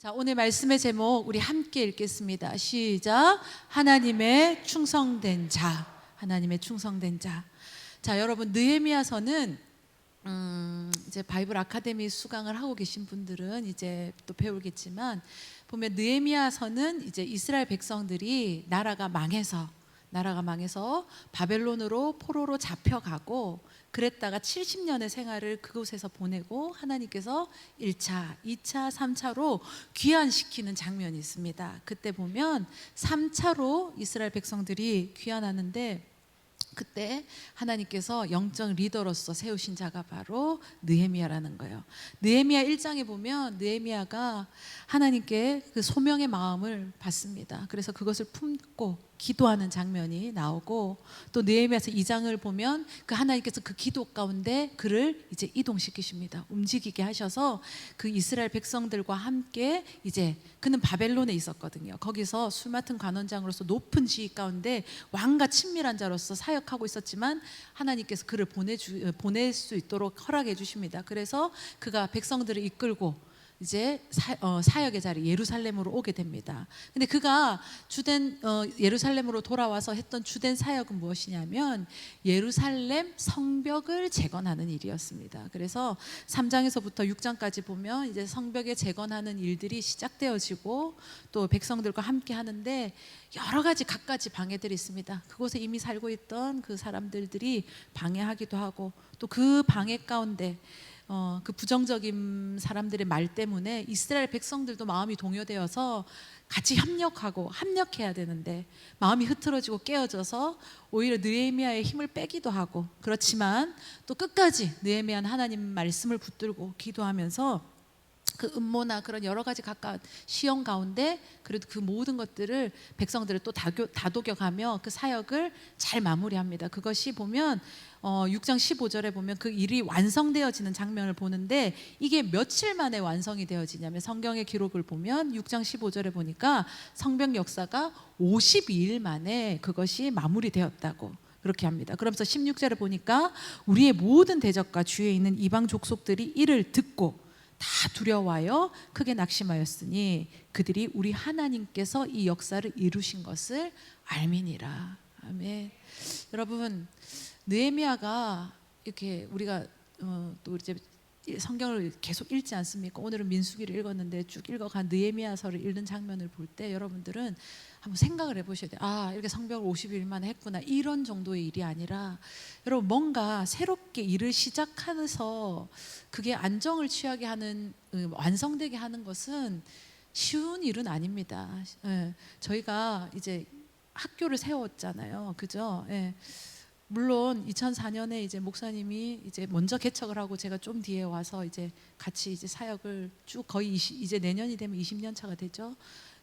자, 오늘 말씀의 제목 우리 함께 읽겠습니다. 시작. 하나님의 충성된 자. 하나님의 충성된 자. 자, 여러분, 느헤미야서는 이제 바이블 아카데미 수강을 하고 계신 분들은 이제 또 배우겠지만, 보면 느헤미야서는 이제 이스라엘 백성들이 나라가 망해서 바벨론으로 포로로 잡혀가고, 그랬다가 70년의 생활을 그곳에서 보내고 하나님께서 1차, 2차, 3차로 귀환시키는 장면이 있습니다. 그때 보면 3차로 이스라엘 백성들이 귀환하는데, 그때 하나님께서 영적 리더로서 세우신 자가 바로 느헤미야라는 거예요. 느헤미야 1장에 보면 느헤미야가 하나님께 그 소명의 마음을 받습니다. 그래서 그것을 품고 기도하는 장면이 나오고, 또 느헤미야서 2장을 보면 그 하나님께서 그 기도 가운데 그를 이제 이동시키십니다. 움직이게 하셔서 그 이스라엘 백성들과 함께, 이제 그는 바벨론에 있었거든요. 거기서 술 맡은 관원장으로서 높은 지위 가운데 왕과 친밀한 자로서 사역하고 있었지만, 하나님께서 그를 보낼 수 있도록 허락해 주십니다. 그래서 그가 백성들을 이끌고 이제 사역의 자리 예루살렘으로 오게 됩니다. 근데 그가 주된 예루살렘으로 돌아와서 했던 주된 사역은 무엇이냐면 예루살렘 성벽을 재건하는 일이었습니다. 그래서 3장에서부터 6장까지 보면 이제 성벽에 재건하는 일들이 시작되어지고, 또 백성들과 함께 하는데 여러 가지 갖가지 방해들이 있습니다. 그곳에 이미 살고 있던 그 사람들이 방해하기도 하고, 또 그 방해 가운데 그 부정적인 사람들의 말 때문에 이스라엘 백성들도 마음이 동요되어서 같이 합력해야 되는데 마음이 흐트러지고 깨어져서 오히려 느헤미야의 힘을 빼기도 하고, 그렇지만 또 끝까지 느헤미야는 하나님 말씀을 붙들고 기도하면서 그 음모나 그런 여러 가지 각각 시험 가운데 그래도 그 모든 것들을 백성들을 또 다독여가며 그 사역을 잘 마무리합니다. 그것이 보면 6장 15절에 보면 그 일이 완성되어지는 장면을 보는데, 이게 며칠 만에 완성이 되어지냐면 성경의 기록을 보면 6장 15절에 보니까 성벽 역사가 52일 만에 그것이 마무리되었다고 그렇게 합니다. 그러면서 16절에 보니까 우리의 모든 대적과 주위에 있는 이방 족속들이 이를 듣고 다 두려워하여 크게 낙심하였으니 그들이 우리 하나님께서 이 역사를 이루신 것을 알미니라. 아멘. 여러분, 느헤미야가 이렇게 우리가 또 이제 성경을 계속 읽지 않습니까? 오늘은 민수기를 읽었는데 쭉 읽어간 느헤미야서를 읽는 장면을 볼 때 여러분들은 한번 생각을 해보셔야 돼요. 아, 이렇게 성벽을 50일 만에 했구나, 이런 정도의 일이 아니라, 여러분, 뭔가 새롭게 일을 시작해서 그게 안정을 취하게 하는, 완성되게 하는 것은 쉬운 일은 아닙니다. 저희가 이제 학교를 세웠잖아요, 그죠? 물론 2004년에 이제 목사님이 이제 먼저 개척을 하고 제가 좀 뒤에 와서 이제 같이 이제 사역을 쭉 거의 이제 내년이 되면 20년 차가 되죠.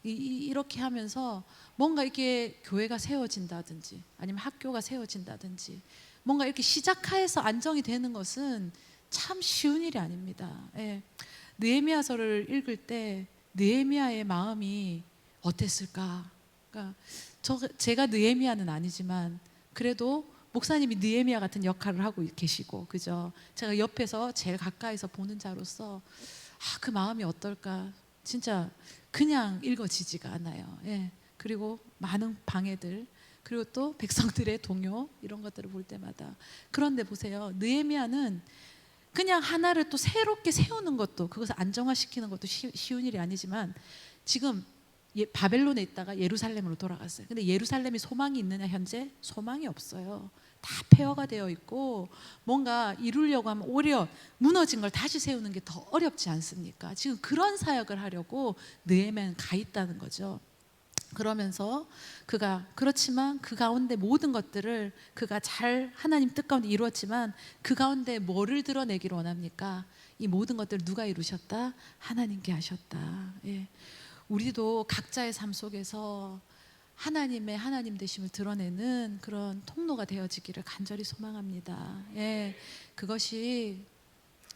이렇게 하면서 뭔가 이렇게 교회가 세워진다든지 아니면 학교가 세워진다든지 뭔가 이렇게 시작해서 안정이 되는 것은 참 쉬운 일이 아닙니다. 느헤미야서를 읽을 때 느헤미야의 마음이 어땠을까? 그러니까 제가 느헤미야는 아니지만 그래도 목사님이 느헤미야 같은 역할을 하고 계시고, 그죠? 제가 옆에서 제일 가까이서 보는 자로서 그 마음이 어떨까? 진짜 그냥 읽어지지가 않아요. 그리고 많은 방해들, 그리고 또 백성들의 동요, 이런 것들을 볼 때마다. 그런데 보세요, 느헤미야는 그냥 하나를 또 새롭게 세우는 것도, 그것을 안정화시키는 것도 쉬운 일이 아니지만, 지금 바벨론에 있다가 예루살렘으로 돌아갔어요. 근데 예루살렘이 소망이 있느냐? 현재 소망이 없어요. 다 폐허가 되어 있고, 뭔가 이루려고 하면 오히려 무너진 걸 다시 세우는 게 더 어렵지 않습니까? 지금 그런 사역을 하려고 느헤미야는 가 있다는 거죠. 그러면서 그렇지만 그 가운데 모든 것들을 그가 잘 하나님 뜻 가운데 이루었지만, 그 가운데 뭐를 드러내기를 원합니까? 이 모든 것들을 누가 이루셨다? 하나님께 하셨다. 우리도 각자의 삶 속에서 하나님의 하나님 되심을 드러내는 그런 통로가 되어지기를 간절히 소망합니다. 그것이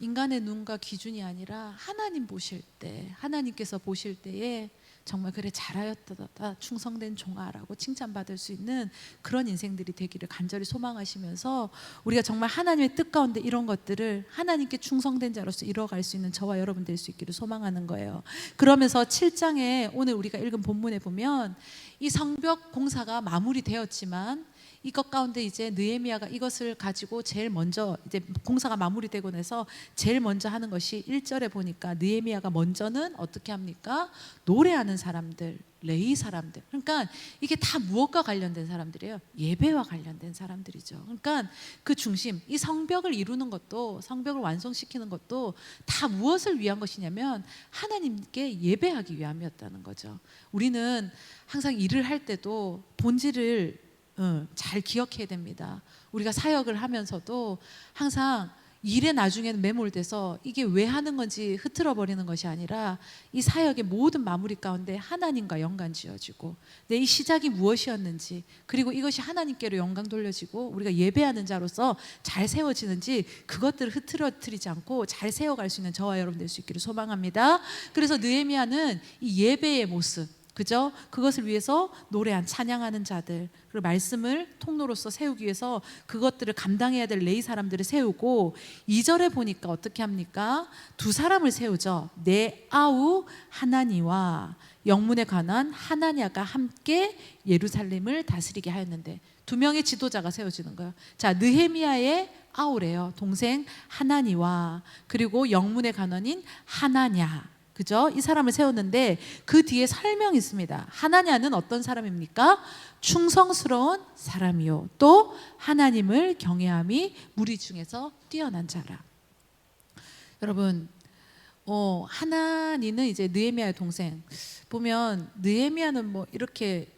인간의 눈과 기준이 아니라 하나님 보실 때, 하나님께서 보실 때에 정말 그래 잘하였다 충성된 종아라고 칭찬받을 수 있는 그런 인생들이 되기를 간절히 소망하시면서 우리가 정말 하나님의 뜻 가운데 이런 것들을 하나님께 충성된 자로서 이뤄갈 수 있는 저와 여러분 될 수 있기를 소망하는 거예요. 그러면서 7장에 오늘 우리가 읽은 본문에 보면 이 성벽 공사가 마무리되었지만 이것 가운데 이제 느헤미야가 이것을 가지고 제일 먼저 이제 공사가 마무리되고 나서 제일 먼저 하는 것이 1절에 보니까 느헤미야가 먼저는 어떻게 합니까? 노래하는 사람들, 레위 사람들. 그러니까 이게 다 무엇과 관련된 사람들이에요? 예배와 관련된 사람들이죠. 그러니까 그 중심, 이 성벽을 이루는 것도, 성벽을 완성시키는 것도 다 무엇을 위한 것이냐면 하나님께 예배하기 위함이었다는 거죠. 우리는 항상 일을 할 때도 본질을 잘 기억해야 됩니다. 우리가 사역을 하면서도 항상 일에 나중에는 매몰돼서 이게 왜 하는 건지 흐트러 버리는 것이 아니라 이 사역의 모든 마무리 가운데 하나님과 연관 지어지고 내 이 시작이 무엇이었는지, 그리고 이것이 하나님께로 영광 돌려지고 우리가 예배하는 자로서 잘 세워지는지, 그것들을 흐트러뜨리지 않고 잘 세워갈 수 있는 저와 여러분 될 수 있기를 소망합니다. 그래서 느헤미야는 이 예배의 모습, 그죠? 그것을 위해서 노래한 찬양하는 자들, 그리고 말씀을 통로로서 세우기 위해서 그것들을 감당해야 될 레위 사람들을 세우고, 2절에 보니까 어떻게 합니까? 두 사람을 세우죠. 내 아우 하나니와 영문에 관한 하나냐가 함께 예루살렘을 다스리게 하였는데, 두 명의 지도자가 세워지는 거예요. 자, 느헤미야의 아우래요. 동생 하나니와, 그리고 영문의 간원인 하나냐, 그죠? 이 사람을 세웠는데 그 뒤에 설명이 있습니다. 하나냐는 어떤 사람입니까? 충성스러운 사람이요, 또 하나님을 경외함이 무리 중에서 뛰어난 자라. 여러분, 하나니는 이제 느헤미야의 동생. 보면 느헤미야는 뭐 이렇게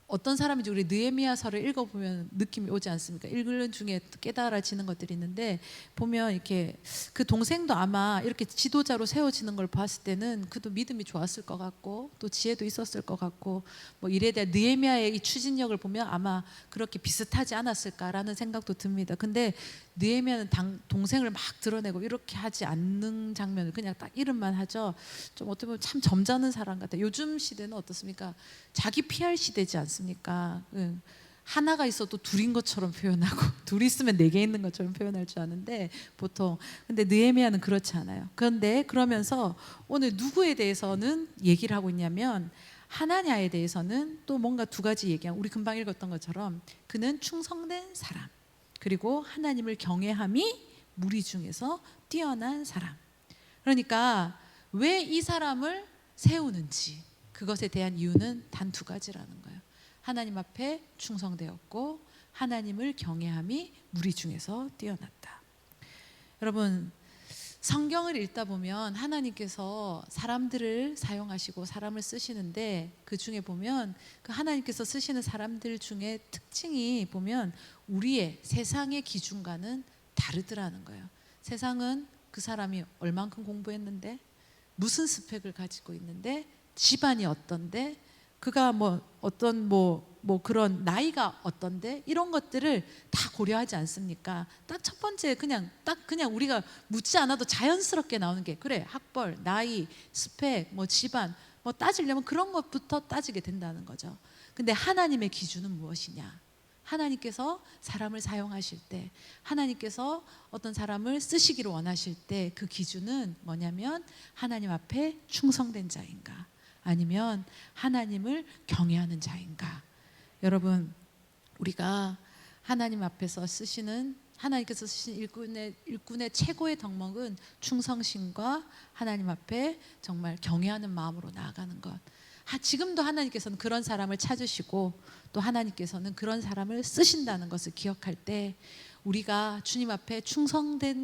어떤 사람인지 우리 느헤미야서를 읽어보면 느낌이 오지 않습니까? 읽는 중에 깨달아지는 것들이 있는데, 보면 이렇게 그 동생도 아마 이렇게 지도자로 세워지는 걸 봤을 때는 그도 믿음이 좋았을 것 같고 또 지혜도 있었을 것 같고, 뭐 일에 대한 느헤미야의 이 추진력을 보면 아마 그렇게 비슷하지 않았을까라는 생각도 듭니다. 근데 느헤미야는 동생을 막 드러내고 이렇게 하지 않는 장면을 그냥 딱 이름만 하죠. 좀 어떻게 보면 참 점잖은 사람 같아요. 요즘 시대는 어떻습니까? 자기 PR 시대지 않습니까? 하나가 있어도 둘인 것처럼 표현하고 둘 있으면 네 개 있는 것처럼 표현할 줄 아는데 보통. 근데 느헤미야는 그렇지 않아요. 그런데 그러면서 오늘 누구에 대해서는 얘기를 하고 있냐면, 하나냐에 대해서는 또 뭔가 두 가지 얘기하고, 우리 금방 읽었던 것처럼 그는 충성된 사람, 그리고 하나님을 경외함이 무리 중에서 뛰어난 사람. 그러니까 왜 이 사람을 세우는지, 그것에 대한 이유는 단 두 가지라는 거예요. 하나님 앞에 충성되었고 하나님을 경외함이 무리 중에서 뛰어났다. 여러분, 성경을 읽다 보면 하나님께서 사람들을 사용하시고 사람을 쓰시는데, 그 중에 보면 그 하나님께서 쓰시는 사람들 중에 특징이 보면 우리의 세상의 기준과는 다르더라는 거예요. 세상은 그 사람이 얼만큼 공부했는데, 무슨 스펙을 가지고 있는데, 집안이 어떤데, 그가 뭐 어떤 그런 나이가 어떤데, 이런 것들을 다 고려하지 않습니까? 딱 첫 번째 그냥 우리가 묻지 않아도 자연스럽게 나오는 게, 그래, 학벌, 나이, 스펙, 뭐 집안, 뭐 따지려면 그런 것부터 따지게 된다는 거죠. 근데 하나님의 기준은 무엇이냐? 하나님께서 사람을 사용하실 때, 하나님께서 어떤 사람을 쓰시기를 원하실 때 그 기준은 뭐냐면, 하나님 앞에 충성된 자인가, 아니면 하나님을 경외하는 자인가. 여러분, 우리가 하나님 앞에서 쓰시는, 하나님께서 쓰신 일꾼의 최고의 덕목은 충성심과 하나님 앞에 정말 경외하는 마음으로 나아가는 것. 지금도 하나님께서는 그런 사람을 찾으시고 또 하나님께서는 그런 사람을 쓰신다는 것을 기억할 때, 우리가 주님 앞에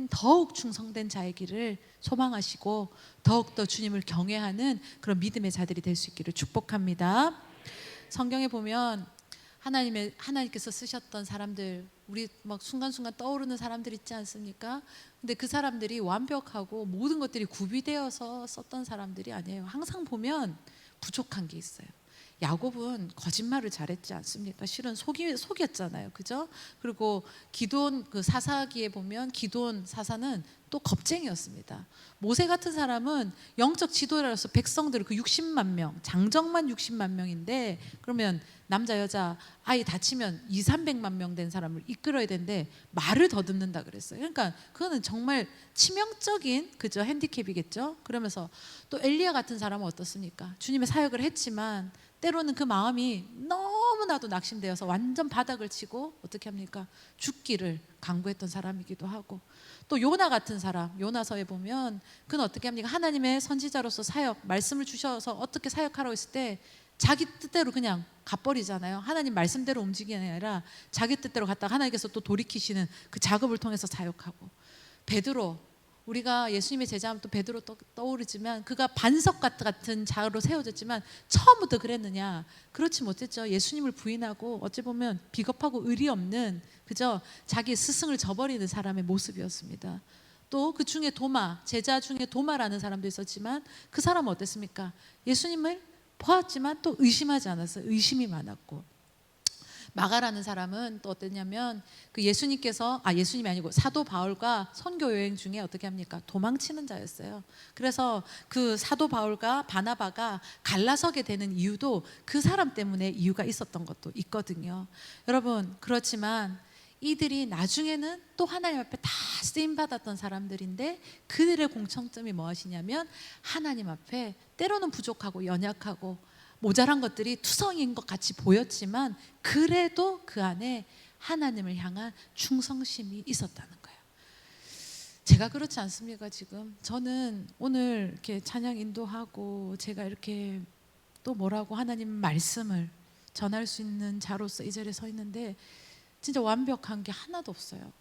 더욱 충성된 자의 길을 소망하시고 더욱더 주님을 경외하는 그런 믿음의 자들이 될 수 있기를 축복합니다. 성경에 보면 하나님께서 쓰셨던 사람들, 우리 막 순간순간 떠오르는 사람들 있지 않습니까? 근데 그 사람들이 완벽하고 모든 것들이 구비되어서 썼던 사람들이 아니에요. 항상 보면 부족한 게 있어요. 야곱은 거짓말을 잘했지 않습니까? 실은 속였잖아요, 그죠? 그리고 기드온 그 사사기에 보면 기드온 사사는 또 겁쟁이였습니다. 모세 같은 사람은 영적 지도자로서 백성들을 그 60만 명, 장정만 60만 명인데 그러면 남자 여자 아이 다치면 200~300만 명 된 사람을 이끌어야 되는데 말을 더듬는다 그랬어요. 그러니까 그거는 정말 치명적인 그저 핸디캡이겠죠. 그러면서 또 엘리야 같은 사람은 어떻습니까? 주님의 사역을 했지만 때로는 그 마음이 너무나도 낙심되어서 완전 바닥을 치고 어떻게 합니까? 죽기를 강구했던 사람이기도 하고, 또 요나 같은 사람, 요나서에 보면 그는 어떻게 합니까? 하나님의 선지자로서 사역, 말씀을 주셔서 어떻게 사역하라고 했을 때 자기 뜻대로 그냥 가버리잖아요. 하나님 말씀대로 움직이는 게 아니라 자기 뜻대로 갔다가 하나님께서 또 돌이키시는 그 작업을 통해서 사역하고, 베드로, 우리가 예수님의 제자하면 또 베드로 떠오르지만 그가 반석 같은 자로 세워졌지만 처음부터 그랬느냐? 그렇지 못했죠. 예수님을 부인하고 어찌 보면 비겁하고 의리 없는 그저 자기 스승을 저버리는 사람의 모습이었습니다. 또 그 중에 도마, 제자 중에 도마라는 사람도 있었지만 그 사람은 어땠습니까? 예수님을 보았지만 또 의심하지 않았어요. 의심이 많았고, 마가라는 사람은 또 어땠냐면 그 예수님이 아니고 사도 바울과 선교 여행 중에 어떻게 합니까? 도망치는 자였어요. 그래서 그 사도 바울과 바나바가 갈라서게 되는 이유도 그 사람 때문에 이유가 있었던 것도 있거든요. 여러분, 그렇지만 이들이 나중에는 또 하나님 앞에 다 쓰임 받았던 사람들인데 그들의 공통점이 무엇이냐면 하나님 앞에 때로는 부족하고 연약하고 모자란 것들이 투성인 것 같이 보였지만 그래도 그 안에 하나님을 향한 충성심이 있었다는 거예요. 제가 그렇지 않습니까? 지금 저는 오늘 이렇게 찬양 인도하고 제가 이렇게 또 뭐라고 하나님 말씀을 전할 수 있는 자로서 이 자리에 서 있는데 진짜 완벽한 게 하나도 없어요.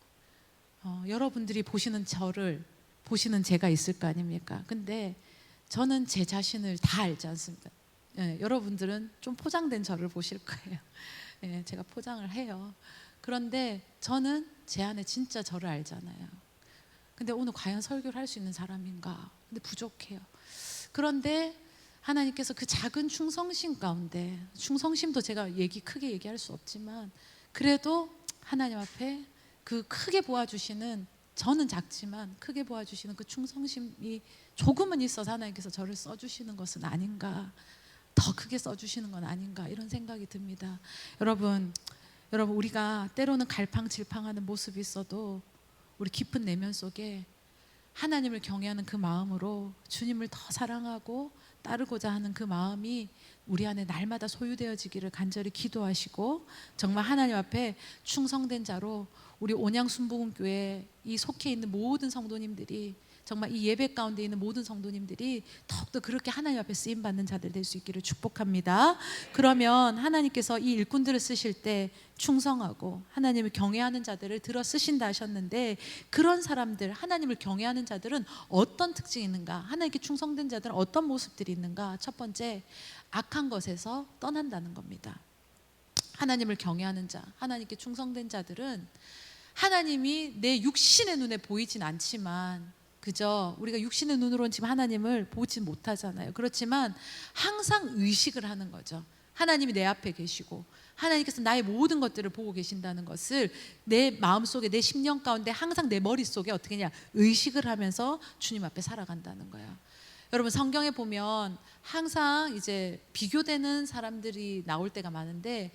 여러분들이 보시는 저를 보시는 제가 있을 거 아닙니까? 근데 저는 제 자신을 다 알지 않습니까? 여러분들은 좀 포장된 저를 보실 거예요. 제가 포장을 해요. 그런데 저는 제 안에 진짜 저를 알잖아요. 근데 오늘 과연 설교를 할 수 있는 사람인가? 근데 부족해요. 그런데 하나님께서 그 작은 충성심 가운데, 충성심도 제가 크게 얘기할 수 없지만 그래도 하나님 앞에 그 크게 보아주시는, 저는 작지만 크게 보아주시는 그 충성심이 조금은 있어서 하나님께서 저를 써주시는 것은 아닌가, 더 크게 써주시는 건 아닌가, 이런 생각이 듭니다. 여러분 우리가 때로는 갈팡질팡하는 모습이 있어도 우리 깊은 내면 속에 하나님을 경외하는 그 마음으로 주님을 더 사랑하고 따르고자 하는 그 마음이 우리 안에 날마다 소유되어지기를 간절히 기도하시고, 정말 하나님 앞에 충성된 자로 우리 온양순복음교회 이 속해 있는 모든 성도님들이, 정말 이 예배 가운데 있는 모든 성도님들이 더욱더 그렇게 하나님 앞에 쓰임받는 자들 될 수 있기를 축복합니다. 그러면 하나님께서 이 일꾼들을 쓰실 때 충성하고 하나님을 경외하는 자들을 들어 쓰신다 하셨는데, 그런 사람들, 하나님을 경외하는 자들은 어떤 특징이 있는가? 하나님께 충성된 자들은 어떤 모습들이 있는가? 첫 번째, 악한 것에서 떠난다는 겁니다. 하나님을 경외하는 자, 하나님께 충성된 자들은 하나님이 내 육신의 눈에 보이진 않지만, 그저 우리가 육신의 눈으로는 지금 하나님을 보지 못하잖아요. 그렇지만 항상 의식을 하는 거죠. 하나님이 내 앞에 계시고 하나님께서 나의 모든 것들을 보고 계신다는 것을 내 마음속에, 내 심령 가운데 항상 내 머릿속에 어떻게 냐 의식을 하면서 주님 앞에 살아간다는 거예요. 여러분, 성경에 보면 항상 이제 비교되는 사람들이 나올 때가 많은데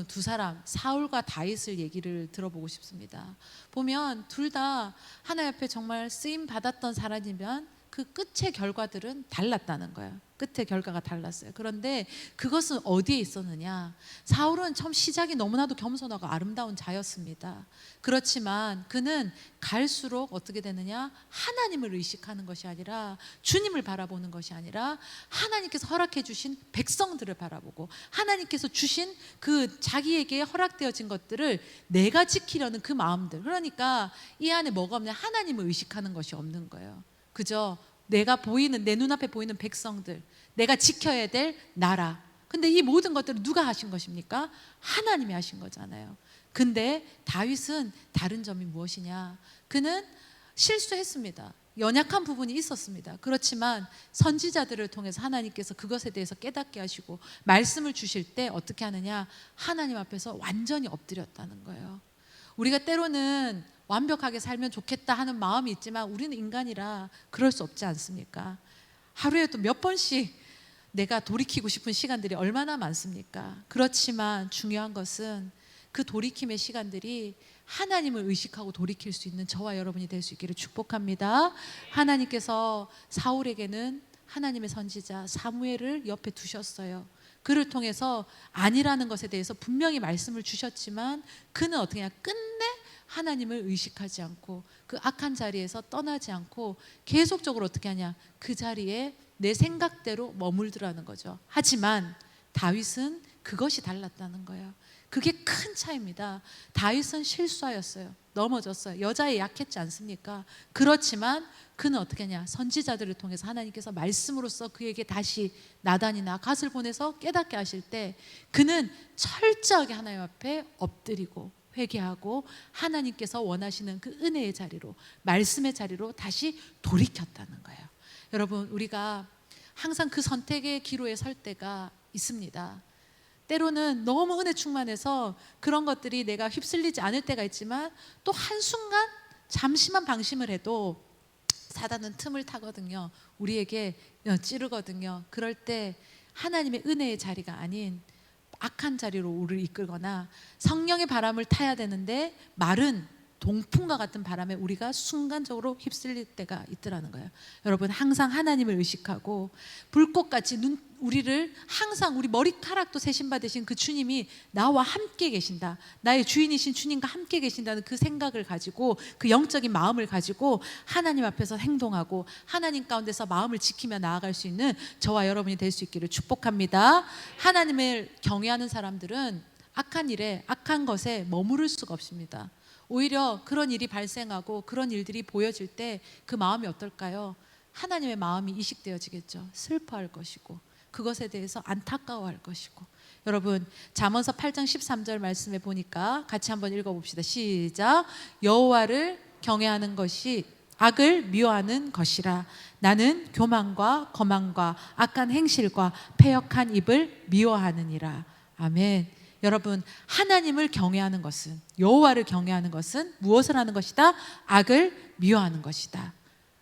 두 사람, 사울과 다윗을 얘기를 들어보고 싶습니다. 보면 둘 다 하나님 앞에 정말 쓰임 받았던 사람이면 그 끝의 결과들은 달랐다는 거예요. 끝의 결과가 달랐어요. 그런데 그것은 어디에 있었느냐? 사울은 처음 시작이 너무나도 겸손하고 아름다운 자였습니다. 그렇지만 그는 갈수록 어떻게 되느냐? 하나님을 의식하는 것이 아니라, 주님을 바라보는 것이 아니라 하나님께서 허락해 주신 백성들을 바라보고 하나님께서 주신 그 자기에게 허락되어진 것들을 내가 지키려는 그 마음들, 그러니까 이 안에 뭐가 없냐? 하나님을 의식하는 것이 없는 거예요. 그저 내가 보이는, 내 눈앞에 보이는 백성들, 내가 지켜야 될 나라. 근데 이 모든 것들을 누가 하신 것입니까? 하나님이 하신 거잖아요. 근데 다윗은 다른 점이 무엇이냐? 그는 실수했습니다. 연약한 부분이 있었습니다. 그렇지만 선지자들을 통해서 하나님께서 그것에 대해서 깨닫게 하시고 말씀을 주실 때 어떻게 하느냐? 하나님 앞에서 완전히 엎드렸다는 거예요. 우리가 때로는 완벽하게 살면 좋겠다 하는 마음이 있지만 우리는 인간이라 그럴 수 없지 않습니까? 하루에 또 몇 번씩 내가 돌이키고 싶은 시간들이 얼마나 많습니까? 그렇지만 중요한 것은 그 돌이킴의 시간들이 하나님을 의식하고 돌이킬 수 있는 저와 여러분이 될 수 있기를 축복합니다. 하나님께서 사울에게는 하나님의 선지자 사무엘을 옆에 두셨어요. 그를 통해서 아니라는 것에 대해서 분명히 말씀을 주셨지만 그는 어떻게 하냐, 끝내 하나님을 의식하지 않고 그 악한 자리에서 떠나지 않고 계속적으로 어떻게 하냐, 그 자리에 내 생각대로 머물더라는 거죠. 하지만 다윗은 그것이 달랐다는 거예요. 그게 큰 차이입니다. 다윗은 실수하였어요. 넘어졌어요. 여자에 약했지 않습니까? 그렇지만 그는 어떻게 하냐, 선지자들을 통해서 하나님께서 말씀으로써 그에게 다시 나단이나 갓을 보내서 깨닫게 하실 때 그는 철저하게 하나님 앞에 엎드리고 회개하고 하나님께서 원하시는 그 은혜의 자리로, 말씀의 자리로 다시 돌이켰다는 거예요. 여러분, 우리가 항상 그 선택의 기로에 설 때가 있습니다. 때로는 너무 은혜 충만해서 그런 것들이 내가 휩쓸리지 않을 때가 있지만 또 한순간 잠시만 방심을 해도 사단은 틈을 타거든요. 우리에게 찌르거든요. 그럴 때 하나님의 은혜의 자리가 아닌 악한 자리로 우리를 이끌거나 성령의 바람을 타야 되는데 마른 동풍과 같은 바람에 우리가 순간적으로 휩쓸릴 때가 있더라는 거예요. 여러분, 항상 하나님을 의식하고 불꽃같이 우리를 항상 우리 머리카락도 세심받으신 그 주님이 나와 함께 계신다, 나의 주인이신 주님과 함께 계신다는 그 생각을 가지고, 그 영적인 마음을 가지고 하나님 앞에서 행동하고 하나님 가운데서 마음을 지키며 나아갈 수 있는 저와 여러분이 될 수 있기를 축복합니다. 하나님을 경외하는 사람들은 악한 일에, 악한 것에 머무를 수가 없습니다. 오히려 그런 일이 발생하고 그런 일들이 보여질 때 그 마음이 어떨까요? 하나님의 마음이 이식되어지겠죠. 슬퍼할 것이고 그것에 대해서 안타까워할 것이고. 여러분, 잠언서 8장 13절 말씀에 보니까 같이 한번 읽어봅시다. 시작. 여호와를 경외하는 것이 악을 미워하는 것이라. 나는 교만과 거만과 악한 행실과 패역한 입을 미워하느니라. 아멘. 여러분, 하나님을 경외하는 것은, 여호와를 경외하는 것은 무엇을 하는 것이다? 악을 미워하는 것이다.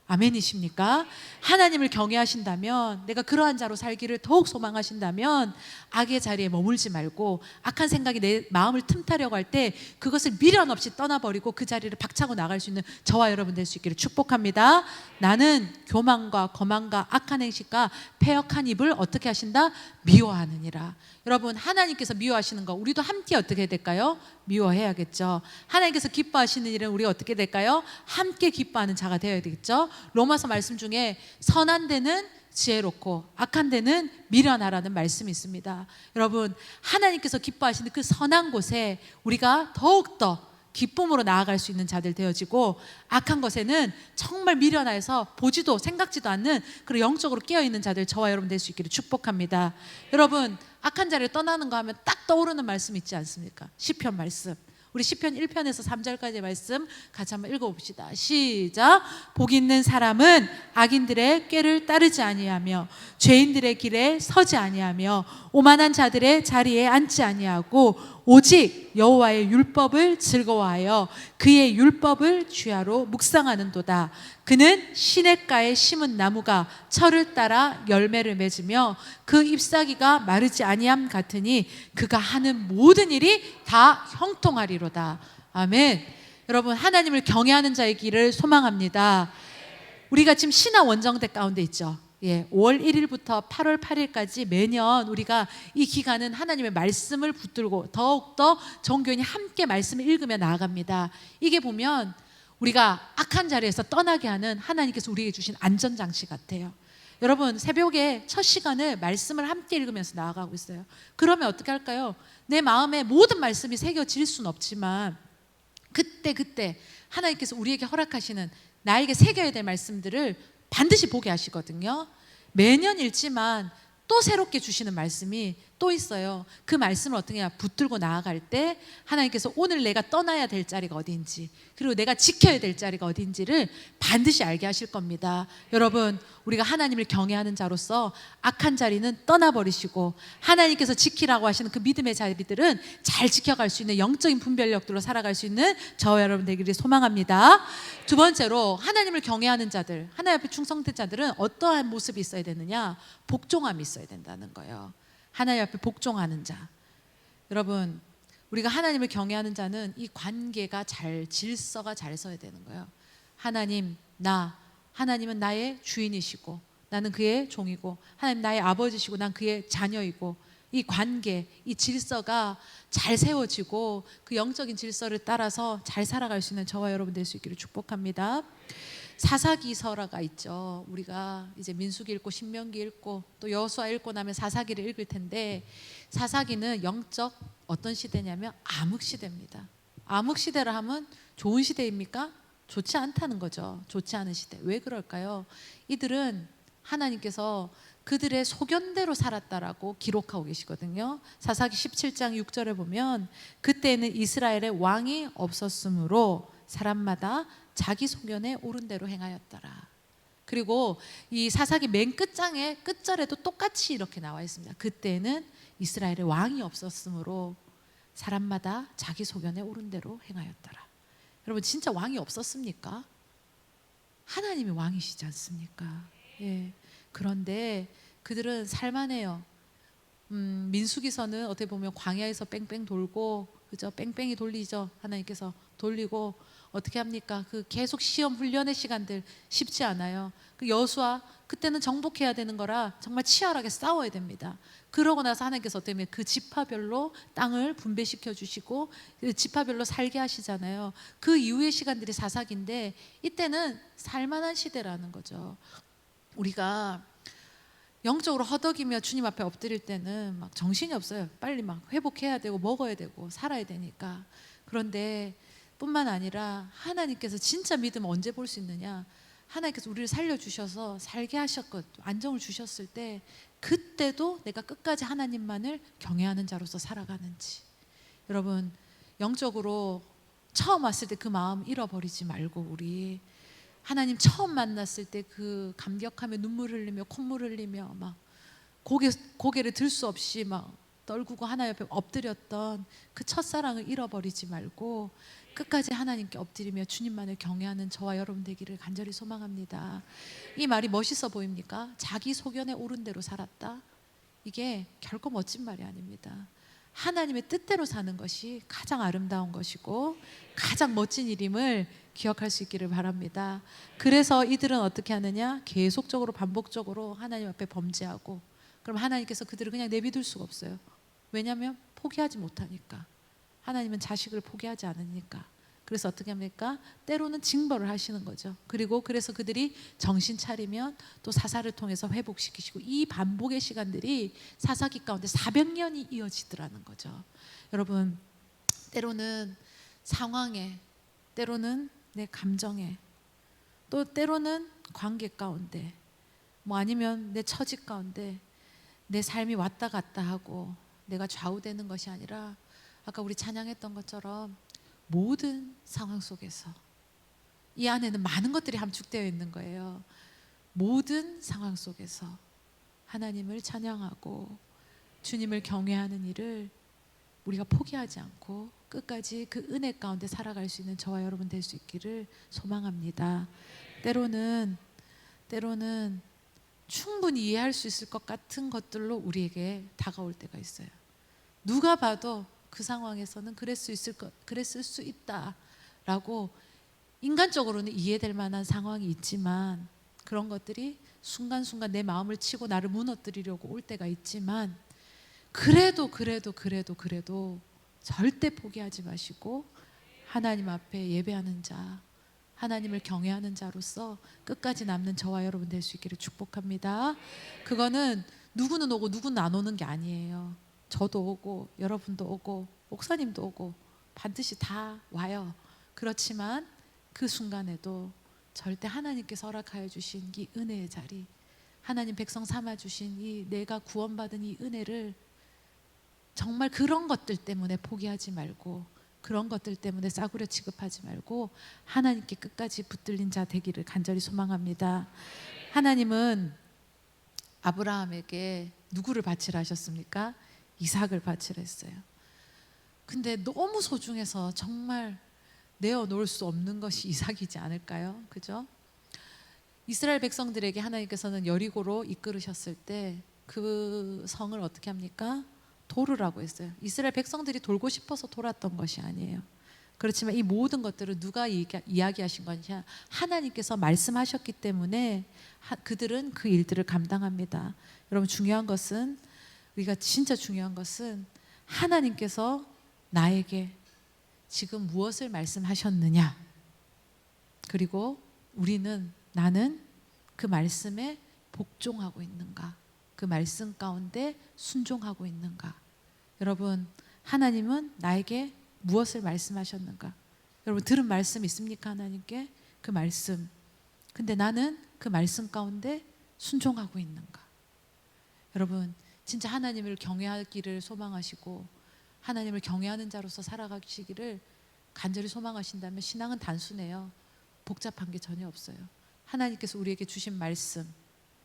아멘이십니까? 하나님을 경외하신다면, 내가 그러한 자로 살기를 더욱 소망하신다면 악의 자리에 머물지 말고 악한 생각이 내 마음을 틈타려고 할 때 그것을 미련 없이 떠나버리고 그 자리를 박차고 나갈 수 있는 저와 여러분 될 수 있기를 축복합니다. 나는 교만과 거만과 악한 행실과 패역한 입을 어떻게 하신다? 미워하느니라. 여러분, 하나님께서 미워하시는 거 우리도 함께 어떻게 해야 될까요? 미워해야겠죠. 하나님께서 기뻐하시는 일은 우리가 어떻게 될까요? 함께 기뻐하는 자가 되어야 되겠죠. 로마서 말씀 중에 선한 데는 지혜롭고 악한 데는 미련하라는 말씀이 있습니다. 여러분, 하나님께서 기뻐하시는 그 선한 곳에 우리가 더욱더 기쁨으로 나아갈 수 있는 자들 되어지고, 악한 것에는 정말 미련해서 보지도 생각지도 않는 그런 영적으로 깨어있는 자들 저와 여러분 될 수 있기를 축복합니다. 여러분, 악한 자리를 떠나는 거 하면 딱 떠오르는 말씀 있지 않습니까? 시편 말씀. 우리 시편 1편에서 3절까지의 말씀 같이 한번 읽어봅시다. 시작. 복 있는 사람은 악인들의 꾀를 따르지 아니하며 죄인들의 길에 서지 아니하며 오만한 자들의 자리에 앉지 아니하고 오직 여호와의 율법을 즐거워하여 그의 율법을 주야로 묵상하는도다. 그는 시냇가에 심은 나무가 철을 따라 열매를 맺으며 그 잎사귀가 마르지 아니함 같으니 그가 하는 모든 일이 다 형통하리로다. 아멘. 여러분, 하나님을 경외하는 자의 길을 소망합니다. 우리가 지금 신화 원정대 가운데 있죠. 5월 1일부터 8월 8일까지 매년 우리가 이 기간은 하나님의 말씀을 붙들고 더욱더 전교인이 함께 말씀을 읽으며 나아갑니다. 이게 보면 우리가 악한 자리에서 떠나게 하는 하나님께서 우리에게 주신 안전장치 같아요. 여러분, 새벽에 첫 시간을 말씀을 함께 읽으면서 나아가고 있어요. 그러면 어떻게 할까요? 내 마음에 모든 말씀이 새겨질 수는 없지만 그때 하나님께서 우리에게 허락하시는, 나에게 새겨야 될 말씀들을 반드시 보게 하시거든요. 매년 읽지만 또 새롭게 주시는 말씀이, 또 있어요. 그 말씀을 어떻게 해야 붙들고 나아갈 때 하나님께서 오늘 내가 떠나야 될 자리가 어디인지, 그리고 내가 지켜야 될 자리가 어디인지를 반드시 알게 하실 겁니다. 여러분, 우리가 하나님을 경외하는 자로서 악한 자리는 떠나버리시고 하나님께서 지키라고 하시는 그 믿음의 자리들은 잘 지켜갈 수 있는 영적인 분별력들로 살아갈 수 있는 저와 여러분 되기를 소망합니다. 두 번째로, 하나님을 경외하는 자들, 하나님 앞에 충성된 자들은 어떠한 모습이 있어야 되느냐? 복종함이 있어야 된다는 거예요. 하나님 앞에 복종하는 자. 여러분, 우리가 하나님을 경외하는 자는 이 관계가 질서가 잘 서야 되는 거예요. 하나님, 하나님은 나의 주인이시고 나는 그의 종이고, 하나님 나의 아버지시고 난 그의 자녀이고, 이 관계, 이 질서가 잘 세워지고 그 영적인 질서를 따라서 잘 살아갈 수 있는 저와 여러분 될 수 있기를 축복합니다. 사사기서라가 있죠. 우리가 이제 민수기 읽고 신명기 읽고 또 여호수아 읽고 나면 사사기를 읽을 텐데, 사사기는 영적 어떤 시대냐면 암흑시대입니다. 암흑시대라 하면 좋은 시대입니까? 좋지 않다는 거죠. 좋지 않은 시대. 왜 그럴까요? 이들은 하나님께서 그들의 소견대로 살았다라고 기록하고 계시거든요. 사사기 17장 6절에 보면 그때는 이스라엘에 왕이 없었으므로 사람마다 자기 소견에 옳은 대로 행하였더라. 그리고 이 사사기 맨 끝장에 끝절에도 똑같이 이렇게 나와 있습니다. 그때는 이스라엘에 왕이 없었으므로 사람마다 자기 소견에 옳은 대로 행하였더라. 여러분, 진짜 왕이 없었습니까? 하나님이 왕이시지 않습니까? 예. 그런데 그들은 살만해요. 민수기서는 어떻게 보면 광야에서 뺑뺑 돌고, 그죠? 뺑뺑이 돌리죠. 하나님께서 돌리고 어떻게 합니까? 그 계속 시험 훈련의 시간들 쉽지 않아요. 그 여호수아, 그때는 정복해야 되는 거라 정말 치열하게 싸워야 됩니다. 그러고 나서 하나님께서 어떻게 보면 그 지파별로 땅을 분배시켜 주시고 그 지파별로 살게 하시잖아요. 그 이후의 시간들이 사사기인데 이때는 살만한 시대라는 거죠. 우리가 영적으로 허덕이며 주님 앞에 엎드릴 때는 막 정신이 없어요. 빨리 막 회복해야 되고 먹어야 되고 살아야 되니까. 그런데 뿐만 아니라 하나님께서 진짜 믿음 언제 볼 수 있느냐? 하나님께서 우리를 살려주셔서 살게 하셨고 안정을 주셨을 때, 그때도 내가 끝까지 하나님만을 경외하는 자로서 살아가는지. 여러분, 영적으로 처음 왔을 때 그 마음 잃어버리지 말고, 우리 하나님 처음 만났을 때 그 감격하며 눈물 흘리며 콧물 흘리며 막 고개를 들 수 없이 막 떨구고 하나님 옆에 엎드렸던 그 첫사랑을 잃어버리지 말고 끝까지 하나님께 엎드리며 주님만을 경외하는 저와 여러분 되기를 간절히 소망합니다. 이 말이 멋있어 보입니까? 자기 소견에 옳은 대로 살았다. 이게 결코 멋진 말이 아닙니다. 하나님의 뜻대로 사는 것이 가장 아름다운 것이고 가장 멋진 일임을 기억할 수 있기를 바랍니다. 그래서 이들은 어떻게 하느냐? 계속적으로 반복적으로 하나님 앞에 범죄하고, 그럼 하나님께서 그들을 그냥 내비둘 수가 없어요. 왜냐하면 포기하지 못하니까. 하나님은 자식을 포기하지 않으니까. 그래서 어떻게 합니까? 때로는 징벌을 하시는 거죠. 그리고 그래서 그들이 정신 차리면 또 사사를 통해서 회복시키시고, 이 반복의 시간들이 사사기 가운데 400년이 이어지더라는 거죠. 여러분, 때로는 상황에, 때로는 내 감정에, 또 때로는 관계 가운데, 뭐 아니면 내 처지 가운데 내 삶이 왔다 갔다 하고 내가 좌우되는 것이 아니라, 아까 우리 찬양했던 것처럼 모든 상황 속에서 이 안에는 많은 것들이 함축되어 있는 거예요. 모든 상황 속에서 하나님을 찬양하고 주님을 경외하는 일을 우리가 포기하지 않고 끝까지 그 은혜 가운데 살아갈 수 있는 저와 여러분 될 수 있기를 소망합니다. 때로는 충분히 이해할 수 있을 것 같은 것들로 우리에게 다가올 때가 있어요. 누가 봐도 그 상황에서는 그랬을 수 있다라고 인간적으로는 이해될 만한 상황이 있지만, 그런 것들이 순간순간 내 마음을 치고 나를 무너뜨리려고 올 때가 있지만, 그래도 절대 포기하지 마시고 하나님 앞에 예배하는 자, 하나님을 경외하는 자로서 끝까지 남는 저와 여러분 될 수 있기를 축복합니다. 그거는 누구는 오고 누구는 안 오는 게 아니에요. 저도 오고 여러분도 오고 목사님도 오고 반드시 다 와요. 그렇지만 그 순간에도 절대 하나님께서 허락하여 주신 이 은혜의 자리, 하나님 백성 삼아 주신 이 내가 구원받은 이 은혜를 정말 그런 것들 때문에 포기하지 말고, 그런 것들 때문에 싸구려 취급하지 말고 하나님께 끝까지 붙들린 자 되기를 간절히 소망합니다. 하나님은 아브라함에게 누구를 바치라 하셨습니까? 이삭을 바치라 했어요. 근데 너무 소중해서 정말 내어놓을 수 없는 것이 이삭이지 않을까요? 그죠? 이스라엘 백성들에게 하나님께서는 여리고로 이끌으셨을 때 그 성을 어떻게 합니까? 돌으라고 했어요. 이스라엘 백성들이 돌고 싶어서 돌았던 것이 아니에요. 그렇지만 이 모든 것들을 누가 이야기하신 거냐? 하나님께서 말씀하셨기 때문에 그들은 그 일들을 감당합니다. 여러분, 중요한 것은, 우리가 진짜 중요한 것은 하나님께서 나에게 지금 무엇을 말씀하셨느냐, 그리고 나는 그 말씀에 복종하고 있는가, 그 말씀 가운데 순종하고 있는가. 여러분, 하나님은 나에게 무엇을 말씀하셨는가? 여러분, 들은 말씀 있습니까? 하나님께 그 말씀. 근데 나는 그 말씀 가운데 순종하고 있는가? 여러분, 진짜 하나님을 경외하기를 소망하시고 하나님을 경외하는 자로서 살아가시기를 간절히 소망하신다면 신앙은 단순해요. 복잡한 게 전혀 없어요. 하나님께서 우리에게 주신 말씀,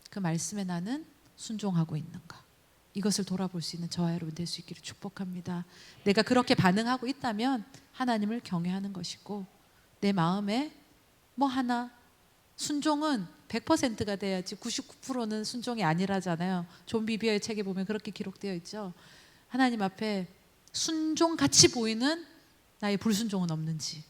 그 말씀에 나는 순종하고 있는가? 이것을 돌아볼 수 있는 저와 여러분 될 수 있기를 축복합니다. 내가 그렇게 반응하고 있다면 하나님을 경외하는 것이고, 내 마음에 뭐 하나, 순종은 100%가 돼야지 99%는 순종이 아니라잖아요. 존 비비어의 책에 보면 그렇게 기록되어 있죠. 하나님 앞에 순종같이 보이는 나의 불순종은 없는지,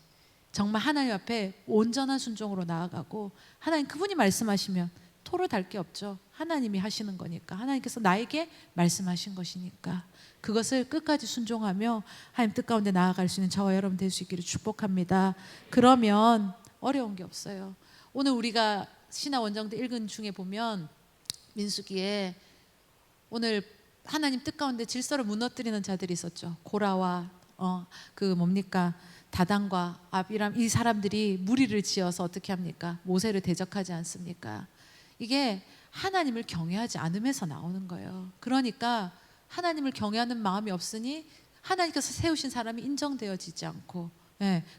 정말 하나님 앞에 온전한 순종으로 나아가고, 하나님 그분이 말씀하시면 토를 달 게 없죠. 하나님이 하시는 거니까, 하나님께서 나에게 말씀하신 것이니까 그것을 끝까지 순종하며 하나님 뜻 가운데 나아갈 수 있는 저와 여러분 될 수 있기를 축복합니다. 그러면 어려운 게 없어요. 오늘 우리가 신화 원정대 읽은 중에 보면 민수기에 오늘 하나님 뜻 가운데 질서를 무너뜨리는 자들이 있었죠. 고라와 다단과 아비람, 이 사람들이 무리를 지어서 어떻게 합니까? 모세를 대적하지 않습니까? 이게 하나님을 경외하지 않음에서 나오는 거예요. 그러니까 하나님을 경외하는 마음이 없으니 하나님께서 세우신 사람이 인정되어지지 않고,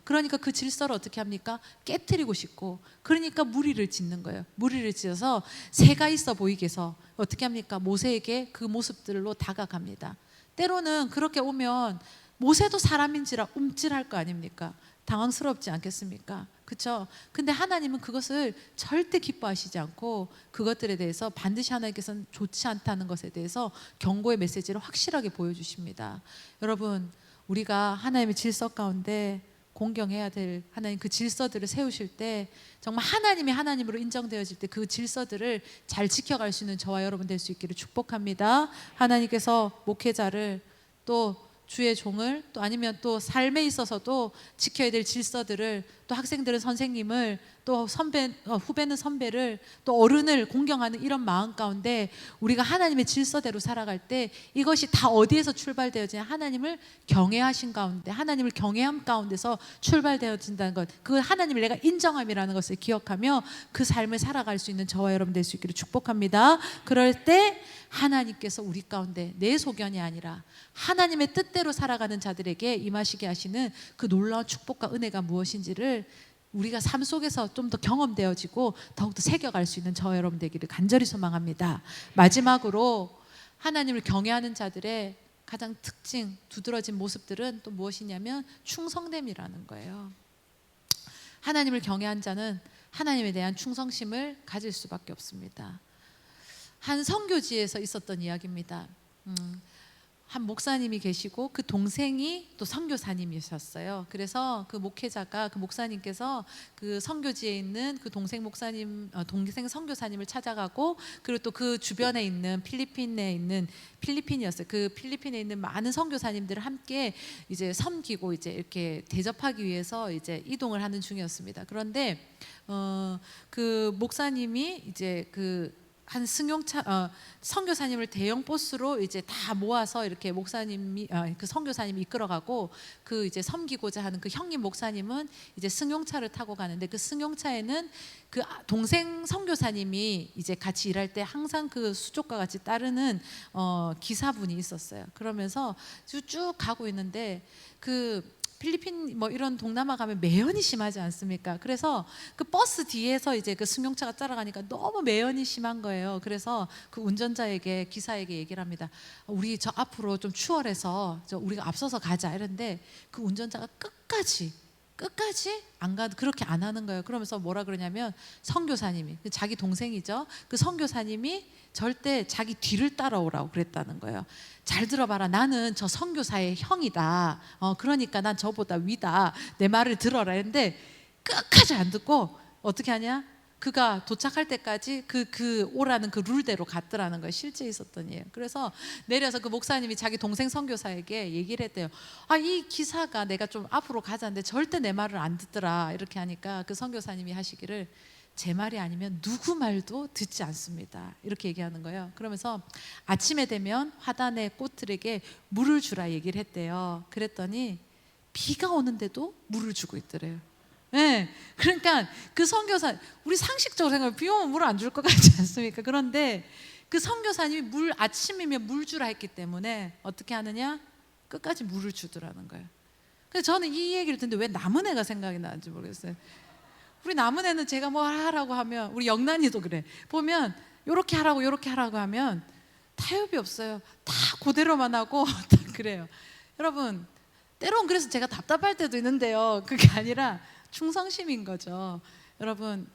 그러니까 그 질서를 어떻게 합니까? 깨트리고 싶고, 그러니까 무리를 짓는 거예요. 무리를 지어서 새가 있어 보이게 해서 어떻게 합니까? 모세에게 그 모습들로 다가갑니다. 때로는 그렇게 오면 모세도 사람인지라 움찔할 거 아닙니까? 당황스럽지 않겠습니까? 그렇죠? 근데 하나님은 그것을 절대 기뻐하시지 않고 그것들에 대해서 반드시 하나님께서는 좋지 않다는 것에 대해서 경고의 메시지를 확실하게 보여주십니다. 여러분, 우리가 하나님의 질서 가운데 공경해야 될 하나님 그 질서들을 세우실 때, 정말 하나님이 하나님으로 인정되어질 때 그 질서들을 잘 지켜갈 수 있는 저와 여러분 될 수 있기를 축복합니다. 하나님께서 목회자를, 또 주의 종을, 또 아니면 또 삶에 있어서도 지켜야 될 질서들을, 또 학생들은 선생님을, 또 후배는 선배를, 또 어른을 공경하는 이런 마음 가운데 우리가 하나님의 질서대로 살아갈 때 이것이 다 어디에서 출발되어지냐? 하나님을 경외하신 가운데, 하나님을 경외함 가운데서 출발되어진다는 것, 그 하나님을 내가 인정함이라는 것을 기억하며 그 삶을 살아갈 수 있는 저와 여러분 될 수 있기를 축복합니다. 그럴 때 하나님께서 우리 가운데 내 소견이 아니라 하나님의 뜻대로 살아가는 자들에게 임하시게 하시는 그 놀라운 축복과 은혜가 무엇인지를 우리가 삶 속에서 좀 더 경험되어지고 더욱더 새겨갈 수 있는 저와 여러분 되기를 간절히 소망합니다. 마지막으로 하나님을 경외하는 자들의 가장 특징, 두드러진 모습들은 또 무엇이냐면 충성됨이라는 거예요. 하나님을 경외한 자는 하나님에 대한 충성심을 가질 수밖에 없습니다. 한 선교지에서 있었던 이야기입니다. 한 목사님이 계시고 그 동생이 또 선교사님이셨어요. 그래서 그 목회자가, 그 목사님께서 그 선교지에 있는 그 동생 선교사님을 찾아가고, 그리고 또 그 주변에 있는 필리핀이었어요. 그 필리핀에 있는 많은 선교사님들을 함께 이제 섬기고 이제 이렇게 대접하기 위해서 이제 이동을 하는 중이었습니다. 그런데 그 목사님이 이제 그 한 승용차 선교사님을 대형 버스로 이제 다 모아서 이렇게 목사님이 그 선교사님이 이끌어가고 그 이제 섬기고자 하는 그 형님 목사님은 이제 승용차를 타고 가는데 그 승용차에는 그 동생 선교사님이 이제 같이 일할 때 항상 그 수족과 같이 따르는 기사분이 있었어요. 그러면서 쭉 가고 있는데 그 필리핀 뭐 이런 동남아 가면 매연이 심하지 않습니까? 그래서 그 버스 뒤에서 이제 그 승용차가 따라가니까 너무 매연이 심한 거예요. 그래서 그 운전자에게 기사에게 얘기를 합니다. 우리 저 앞으로 좀 추월해서 우리가 앞서서 가자 이런데 그 운전자가 끝까지 안 가, 그렇게 안 하는 거예요. 그러면서 뭐라 그러냐면 선교사님이 자기 동생이죠. 그 선교사님이 절대 자기 뒤를 따라오라고 그랬다는 거예요. 잘 들어봐라. 나는 저 선교사의 형이다. 그러니까 난 저보다 위다. 내 말을 들어라. 했는데 끝까지 안 듣고 어떻게 하냐? 그가 도착할 때까지 그 오라는 그 룰대로 갔더라는 거예요. 실제 있었던 일이에요. 그래서 내려서 그 목사님이 자기 동생 선교사에게 얘기를 했대요. 이 기사가 내가 좀 앞으로 가자는데 절대 내 말을 안 듣더라. 이렇게 하니까 그 선교사님이 하시기를 제 말이 아니면 누구 말도 듣지 않습니다. 이렇게 얘기하는 거예요. 그러면서 아침에 되면 화단의 꽃들에게 물을 주라 얘기를 했대요. 그랬더니 비가 오는데도 물을 주고 있더래요. 네, 그러니까 그 선교사 우리 상식적으로 생각하면 비 오면 물 안 줄 것 같지 않습니까? 그런데 그 선교사님이 아침이면 물 주라 했기 때문에 어떻게 하느냐? 끝까지 물을 주더라는 거예요. 그래서 저는 이 얘기를 듣는데 왜 남은 애가 생각이 나는지 모르겠어요. 우리 남은 애는 제가 뭐 하라고 하면 우리 영란이도 그래. 보면 요렇게 하라고 하면 타협이 없어요. 다 그대로만 하고 다 그래요. 여러분 때론 그래서 제가 답답할 때도 있는데요. 그게 아니라 충성심인 거죠. 여러분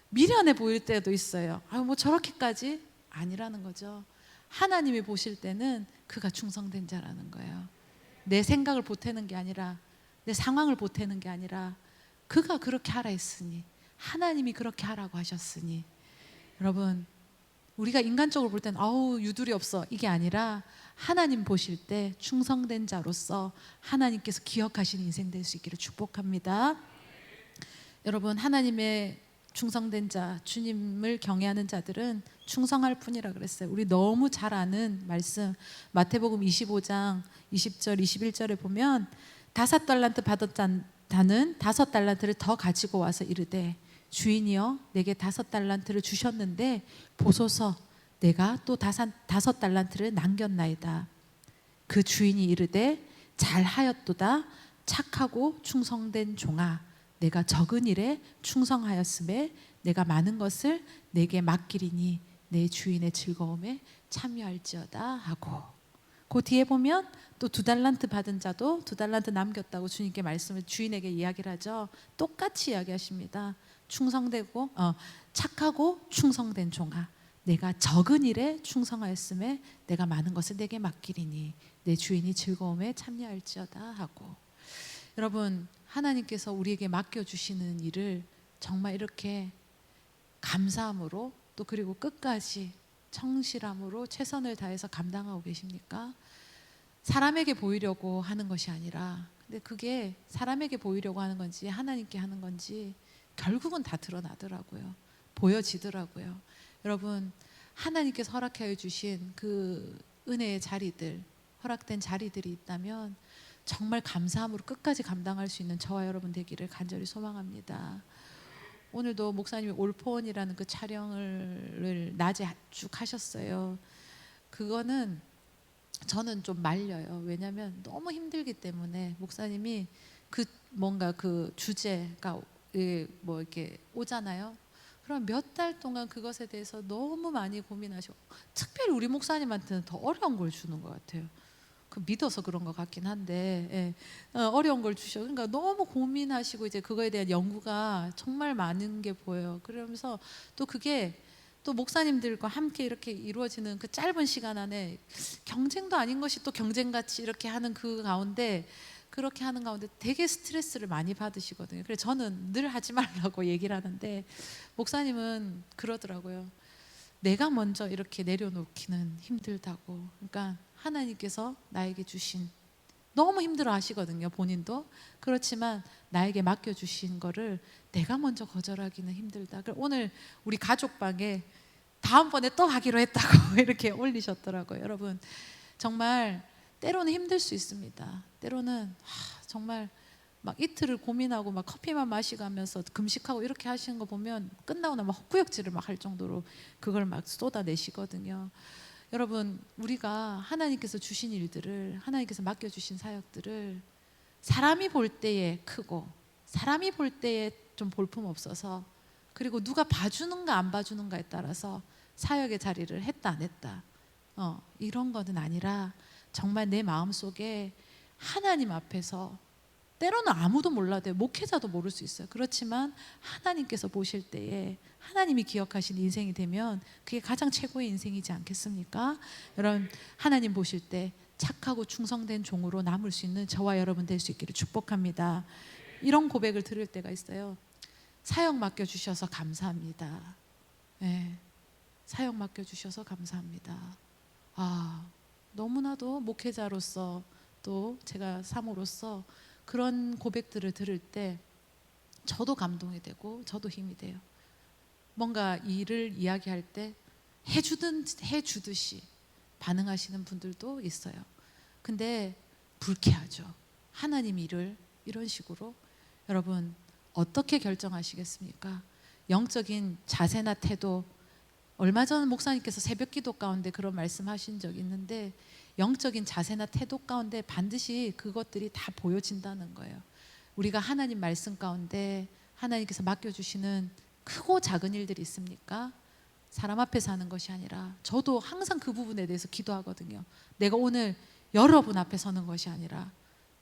미련해 보일 때도 있어요. 뭐 저렇게까지 아니라는 거죠. 하나님이 보실 때는 그가 충성된 자라는 거예요. 내 생각을 보태는 게 아니라 내 상황을 보태는 게 아니라 그가 그렇게 하라 했으니 하나님이 그렇게 하라고 하셨으니 여러분 우리가 인간적으로 볼 때는 유두리 없어 이게 아니라 하나님 보실 때 충성된 자로서 하나님께서 기억하시는 인생 될 수 있기를 축복합니다. 여러분 하나님의 충성된 자 주님을 경외하는 자들은 충성할 뿐이라 그랬어요. 우리 너무 잘 아는 말씀 마태복음 25장 20절 21절에 보면 5달란트 받았다는 5달란트를 더 가지고 와서 이르되 주인이여 내게 5달란트를 주셨는데 보소서 내가 또 5달란트를 남겼나이다. 그 주인이 이르되 잘하였도다 착하고 충성된 종아 내가 적은 일에 충성하였음에 내가 많은 것을 내게 맡기리니 내 주인의 즐거움에 참여할지어다 하고 그 뒤에 보면 또 2달란트 받은 자도 2달란트 남겼다고 주님께 말씀을 주인에게 이야기를 하죠. 똑같이 이야기하십니다. 충성되고 착하고 충성된 종아 내가 적은 일에 충성하였음에 내가 많은 것을 내게 맡기리니 내 주인이 즐거움에 참여할지어다 하고 여러분 하나님께서 우리에게 맡겨주시는 일을 정말 이렇게 감사함으로 또 그리고 끝까지 성실함으로 최선을 다해서 감당하고 계십니까? 사람에게 보이려고 하는 것이 아니라 근데 그게 사람에게 보이려고 하는 건지 하나님께 하는 건지 결국은 다 드러나더라고요. 보여지더라고요. 여러분 하나님께서 허락하여 주신 그 은혜의 자리들 허락된 자리들이 있다면 정말 감사함으로 끝까지 감당할 수 있는 저와 여러분 되기를 간절히 소망합니다. 오늘도 목사님이 올포원이라는 그 촬영을 낮에 쭉 하셨어요. 그거는 저는 좀 말려요. 왜냐하면 너무 힘들기 때문에 목사님이 그 뭔가 그 주제가 뭐 이렇게 오잖아요. 그럼 몇 달 동안 그것에 대해서 너무 많이 고민하시고 특별히 우리 목사님한테는 더 어려운 걸 주는 것 같아요. 믿어서 그런 것 같긴 한데 어려운 걸 주셔. 그러니까 너무 고민하시고 이제 그거에 대한 연구가 정말 많은 게 보여요. 그러면서 또 그게 또 목사님들과 함께 이렇게 이루어지는 그 짧은 시간 안에 경쟁도 아닌 것이 또 경쟁같이 이렇게 하는 그 가운데 그렇게 하는 가운데 되게 스트레스를 많이 받으시거든요. 그래서 저는 늘 하지 말라고 얘기를 하는데 목사님은 그러더라고요. 내가 먼저 이렇게 내려놓기는 힘들다고. 그러니까 하나님께서 나에게 주신 너무 힘들어 하시거든요. 본인도. 그렇지만 나에게 맡겨주신 거를 내가 먼저 거절하기는 힘들다. 오늘 우리 가족방에 다음번에 또 하기로 했다고 이렇게 올리셨더라고요. 여러분, 정말 때로는 힘들 수 있습니다. 때로는 정말 막 이틀을 고민하고 막 커피만 마시가면서 금식하고 이렇게 하시는 거 보면 끝나고 나면 헛구역질을 막 할 정도로 그걸 막 쏟아내시거든요. 여러분, 우리가 하나님께서 주신 일들을, 하나님께서 맡겨주신 사역들을 사람이 볼 때에 크고 사람이 볼 때에 좀 볼품 없어서, 그리고 누가 봐주는가 안 봐주는가에 따라서 사역의 자리를 했다 안 했다 이런 거는 아니라 정말 내 마음속에 하나님 앞에서, 때로는 아무도 몰라도 돼요. 목회자도 모를 수 있어요. 그렇지만 하나님께서 보실 때에 하나님이 기억하신 인생이 되면 그게 가장 최고의 인생이지 않겠습니까? 여러분, 하나님 보실 때 착하고 충성된 종으로 남을 수 있는 저와 여러분 될 수 있기를 축복합니다. 이런 고백을 들을 때가 있어요. 사역 맡겨주셔서 감사합니다. 네, 사역 맡겨주셔서 감사합니다. 너무나도 목회자로서 또 제가 사모로서 그런 고백들을 들을 때 저도 감동이 되고 저도 힘이 돼요. 뭔가 일을 이야기할 때 해주듯이 반응하시는 분들도 있어요. 근데 불쾌하죠. 하나님 일을 이런 식으로. 여러분, 어떻게 결정하시겠습니까? 영적인 자세나 태도, 얼마 전 목사님께서 새벽 기도 가운데 그런 말씀하신 적이 있는데, 영적인 자세나 태도 가운데 반드시 그것들이 다 보여진다는 거예요. 우리가 하나님 말씀 가운데 하나님께서 맡겨주시는 크고 작은 일들이 있습니까? 사람 앞에서 하는 것이 아니라, 저도 항상 그 부분에 대해서 기도하거든요. 내가 오늘 여러분 앞에 서는 것이 아니라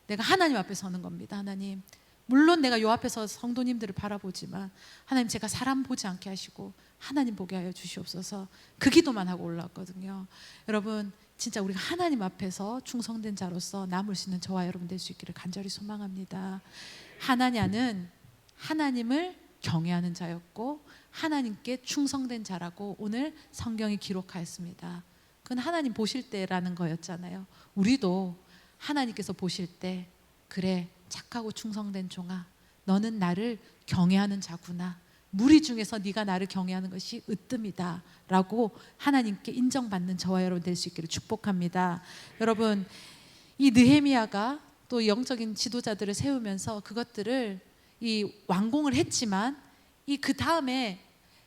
내가 하나님 앞에 서는 겁니다. 하나님, 물론 내가 요 앞에서 성도님들을 바라보지만 하나님, 제가 사람 보지 않게 하시고 하나님 보게 하여 주시옵소서. 그 기도만 하고 올라왔거든요. 여러분, 진짜 우리가 하나님 앞에서 충성된 자로서 남을 수 있는 저와 여러분 될 수 있기를 간절히 소망합니다. 하나냐는 하나님을 경외하는 자였고 하나님께 충성된 자라고 오늘 성경이 기록하였습니다. 그건 하나님 보실 때라는 거였잖아요. 우리도 하나님께서 보실 때, 그래, 착하고 충성된 종아, 너는 나를 경외하는 자구나, 무리 중에서 네가 나를 경외하는 것이 으뜸이다 라고 하나님께 인정받는 저와 여러분 될 수 있기를 축복합니다. 여러분, 이 느헤미야가 또 영적인 지도자들을 세우면서 그것들을 이 완공을 했지만, 이 그 다음에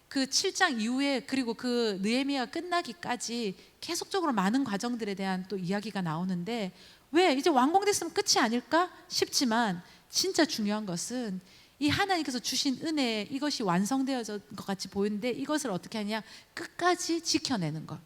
그 7장 이후에, 그리고 그 느헤미야가 끝나기까지 계속적으로 많은 과정들에 대한 또 이야기가 나오는데, 왜 이제 완공됐으면 끝이 아닐까 싶지만, 진짜 중요한 것은 이 하나님께서 주신 은혜, 이것이 완성되어진 것 같이 보이는데 이것을 어떻게 하냐, 끝까지 지켜내는 것.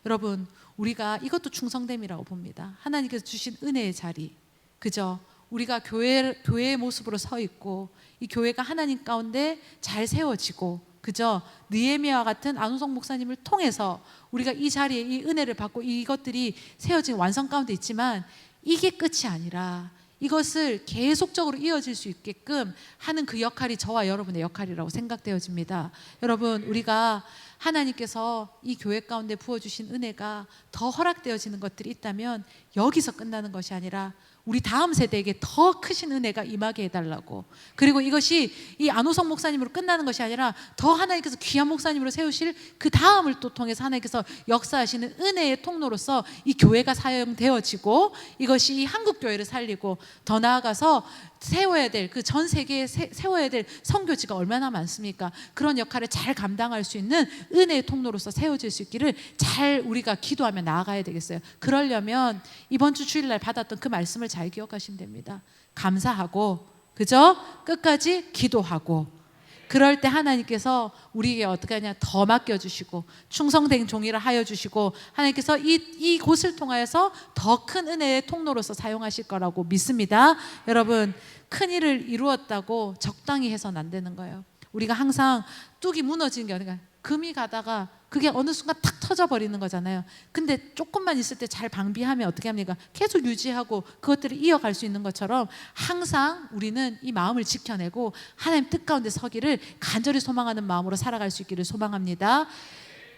여러분, 우리가 이것도 충성됨이라고 봅니다. 하나님께서 주신 은혜의 자리, 그죠? 우리가 교회의 모습으로 서 있고 이 교회가 하나님 가운데 잘 세워지고, 그죠? 느헤미야와 같은 안우성 목사님을 통해서 우리가 이 자리에 이 은혜를 받고 이것들이 세워진 완성 가운데 있지만, 이게 끝이 아니라 이것을 계속적으로 이어질 수 있게끔 하는 그 역할이 저와 여러분의 역할이라고 생각되어집니다. 여러분, 우리가 하나님께서 이 교회 가운데 부어주신 은혜가 더 허락되어지는 것들이 있다면 여기서 끝나는 것이 아니라 우리 다음 세대에게 더 크신 은혜가 임하게 해달라고, 그리고 이것이 이 안호성 목사님으로 끝나는 것이 아니라 더 하나님께서 귀한 목사님으로 세우실 그 다음을 또 통해서 하나님께서 역사하시는 은혜의 통로로서 이 교회가 사용되어지고, 이것이 이 한국 교회를 살리고 더 나아가서 세워야 될, 그 전 세계에 세워야 될 선교지가 얼마나 많습니까? 그런 역할을 잘 감당할 수 있는 은혜의 통로로서 세워질 수 있기를 잘 우리가 기도하며 나아가야 되겠어요. 그러려면 이번 주 주일날 받았던 그 말씀을 잘 기억하시면 됩니다. 감사하고, 그죠? 끝까지 기도하고, 그럴 때 하나님께서 우리에게 어떻게 하냐, 더 맡겨주시고 충성된 종이라 하여 주시고, 하나님께서 이 곳을 통하여서 더 큰 은혜의 통로로서 사용하실 거라고 믿습니다. 여러분, 큰 일을 이루었다고 적당히 해서는 안 되는 거예요. 우리가 항상 뚝이 무너지는 게 아니라 금이 가다가 그게 어느 순간 탁 터져버리는 거잖아요. 근데 조금만 있을 때 잘 방비하면 어떻게 합니까? 계속 유지하고 그것들을 이어갈 수 있는 것처럼 항상 우리는 이 마음을 지켜내고 하나님 뜻 가운데 서기를 간절히 소망하는 마음으로 살아갈 수 있기를 소망합니다.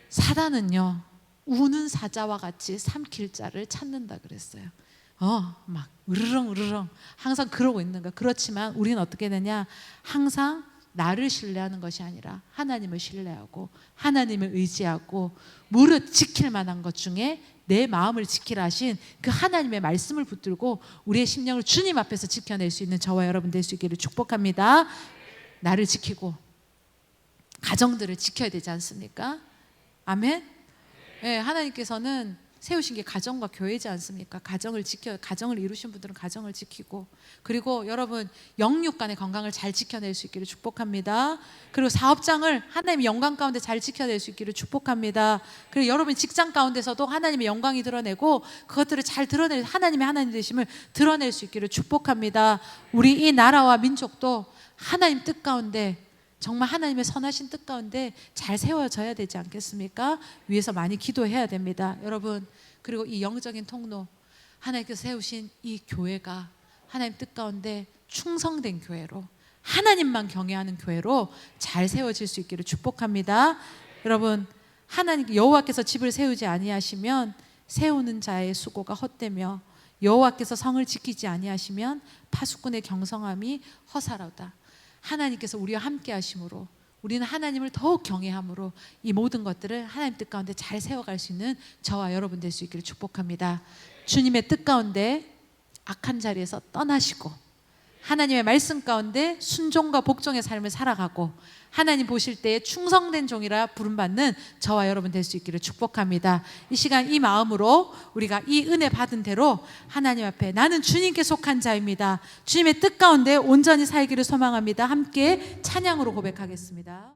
사단은요, 우는 사자와 같이 삼킬 자를 찾는다 그랬어요. 막 으르렁 항상 그러고 있는 거야. 그렇지만 우리는 어떻게 되냐, 항상 나를 신뢰하는 것이 아니라 하나님을 신뢰하고 하나님을 의지하고 무릇 지킬 만한 것 중에 내 마음을 지키라 하신 그 하나님의 말씀을 붙들고 우리의 심령을 주님 앞에서 지켜낼 수 있는 저와 여러분 될 수 있기를 축복합니다. 나를 지키고 가정들을 지켜야 되지 않습니까? 아멘. 네, 하나님께서는 세우신 게 가정과 교회지 않습니까? 가정을 이루신 분들은 가정을 지키고, 그리고 여러분 영육 간의 건강을 잘 지켜낼 수 있기를 축복합니다. 그리고 사업장을 하나님의 영광 가운데 잘 지켜낼 수 있기를 축복합니다. 그리고 여러분 직장 가운데서도 하나님의 영광이 드러내고 그것들을 잘 드러낼 하나님의 하나님 되심을 드러낼 수 있기를 축복합니다. 우리 이 나라와 민족도 하나님 뜻 가운데, 정말 하나님의 선하신 뜻 가운데 잘 세워져야 되지 않겠습니까? 위에서 많이 기도해야 됩니다, 여러분. 그리고 이 영적인 통로, 하나님께서 세우신 이 교회가 하나님 뜻 가운데 충성된 교회로, 하나님만 경외하는 교회로 잘 세워질 수 있기를 축복합니다. 여러분, 하나님 여호와께서 집을 세우지 아니하시면 세우는 자의 수고가 헛되며 여호와께서 성을 지키지 아니하시면 파수꾼의 경성함이 허사로다. 하나님께서 우리와 함께 하심으로 우리는 하나님을 더욱 경외함으로 이 모든 것들을 하나님 뜻 가운데 잘 세워갈 수 있는 저와 여러분 될 수 있기를 축복합니다. 주님의 뜻 가운데 악한 자리에서 떠나시고 하나님의 말씀 가운데 순종과 복종의 삶을 살아가고 하나님 보실 때에 충성된 종이라 부름받는 저와 여러분 될 수 있기를 축복합니다. 이 시간 이 마음으로 우리가 이 은혜 받은 대로 하나님 앞에 나는 주님께 속한 자입니다, 주님의 뜻 가운데 온전히 살기를 소망합니다. 함께 찬양으로 고백하겠습니다.